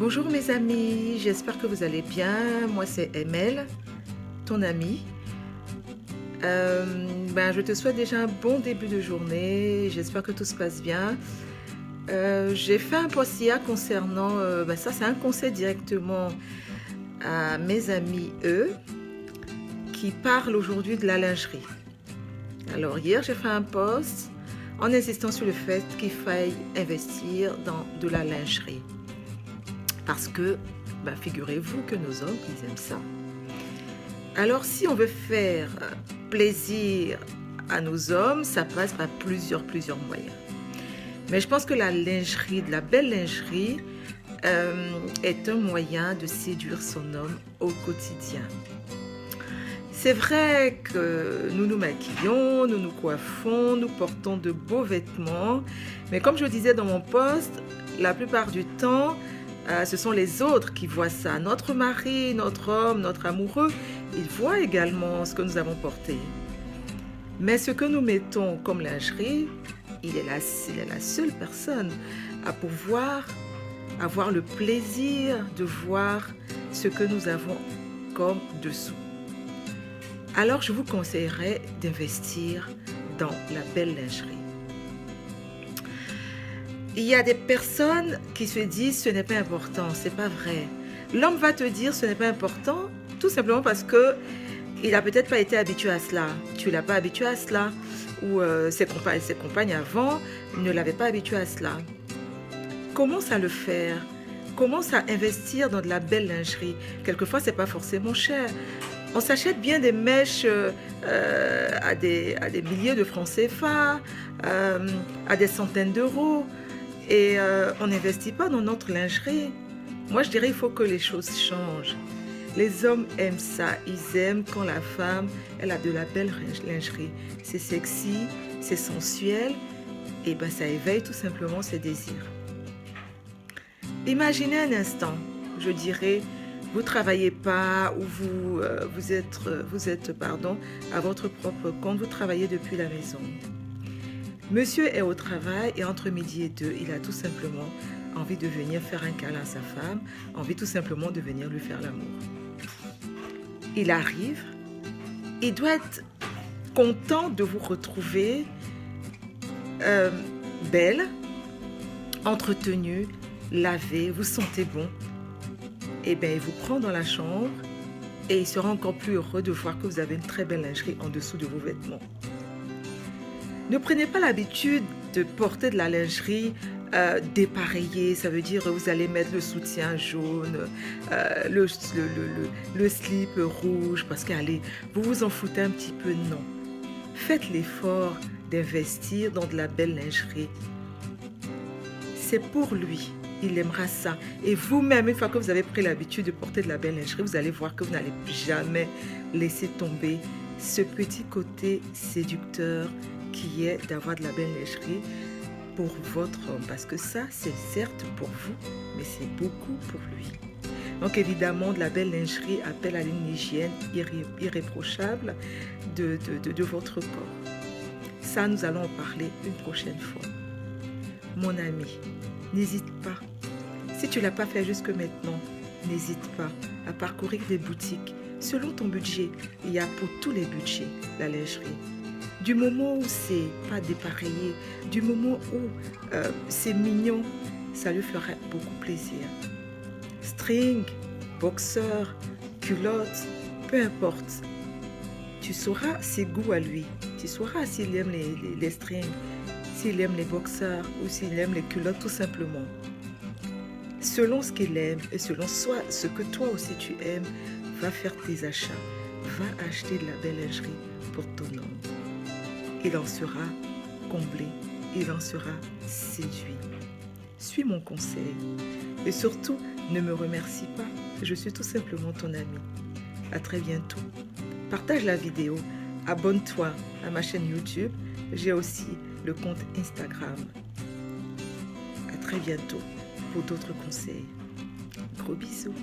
Bonjour mes amis, j'espère que vous allez bien. Moi c'est Emel, ton amie. Je te souhaite déjà un bon début de journée. J'espère que tout se passe bien. J'ai fait un post hier concernant, ça c'est un conseil directement à mes amis, eux, qui parlent aujourd'hui de la lingerie. Alors hier j'ai fait un post en insistant sur le fait qu'il faille investir dans de la lingerie. Parce que, figurez-vous que nos hommes, ils aiment ça. Alors, si on veut faire plaisir à nos hommes, ça passe par plusieurs moyens. Mais je pense que la lingerie, de la belle lingerie, est un moyen de séduire son homme au quotidien. C'est vrai que nous nous maquillons, nous nous coiffons, nous portons de beaux vêtements, mais comme je le disais dans mon post, la plupart du temps, ce sont les autres qui voient ça. Notre mari, notre homme, notre amoureux, ils voient également ce que nous avons porté. Mais ce que nous mettons comme lingerie, il est la seule personne à pouvoir avoir le plaisir de voir ce que nous avons comme dessous. Alors je vous conseillerais d'investir dans la belle lingerie. Il y a des personnes qui se disent ce n'est pas important, c'est pas vrai. L'homme va te dire ce n'est pas important, tout simplement parce que il a peut-être pas été habitué à cela. Tu l'as pas habitué à cela, ou ses compagnes avant ne l'avaient pas habitué à cela. Commence à le faire. Commence à investir dans de la belle lingerie. Quelquefois, c'est pas forcément cher. On s'achète bien des mèches à des milliers de francs CFA, à des centaines d'euros. Et on n'investit pas dans notre lingerie. Moi, je dirais qu'il faut que les choses changent. Les hommes aiment ça. Ils aiment quand la femme, elle a de la belle lingerie. C'est sexy, c'est sensuel. Et ça éveille tout simplement ses désirs. Imaginez un instant, je dirais, vous ne travaillez pas ou vous êtes à votre propre compte, vous travaillez depuis la maison. Monsieur est au travail et entre midi et 2, il a tout simplement envie de venir faire un câlin à sa femme, envie tout simplement de venir lui faire l'amour. Il arrive, il doit être content de vous retrouver belle, entretenue, lavée, vous sentez bon. Et bien, il vous prend dans la chambre et il sera encore plus heureux de voir que vous avez une très belle lingerie en dessous de vos vêtements. Ne prenez pas l'habitude de porter de la lingerie dépareillée. Ça veut dire vous allez mettre le soutien jaune, le slip rouge, parce qu'allez, vous vous en foutez un petit peu. Non. Faites l'effort d'investir dans de la belle lingerie. C'est pour lui. Il aimera ça. Et vous-même, une fois que vous avez pris l'habitude de porter de la belle lingerie, vous allez voir que vous n'allez jamais laisser tomber ce petit côté séducteur qui est d'avoir de la belle lingerie pour votre homme. Parce que ça, c'est certes pour vous, mais c'est beaucoup pour lui. Donc évidemment, de la belle lingerie appelle à une hygiène irréprochable de votre corps. Ça, nous allons en parler une prochaine fois. Mon ami, n'hésite pas. Si tu ne l'as pas fait jusque maintenant, n'hésite pas à parcourir des boutiques. Selon ton budget, il y a pour tous les budgets la lingerie. Du moment où c'est pas dépareillé, du moment où c'est mignon, ça lui fera beaucoup plaisir. String, boxeur, culotte, peu importe. Tu sauras ses goûts à lui. Tu sauras s'il aime les strings, s'il aime les boxeurs ou s'il aime les culottes tout simplement. Selon ce qu'il aime et selon ce que toi aussi tu aimes, va faire tes achats. Va acheter de la belle lingerie pour ton homme. Il en sera comblé, il en sera séduit. Suis mon conseil et surtout, ne me remercie pas. Je suis tout simplement ton ami. À très bientôt. Partage la vidéo, abonne-toi à ma chaîne YouTube. J'ai aussi le compte Instagram. À très bientôt pour d'autres conseils. Gros bisous.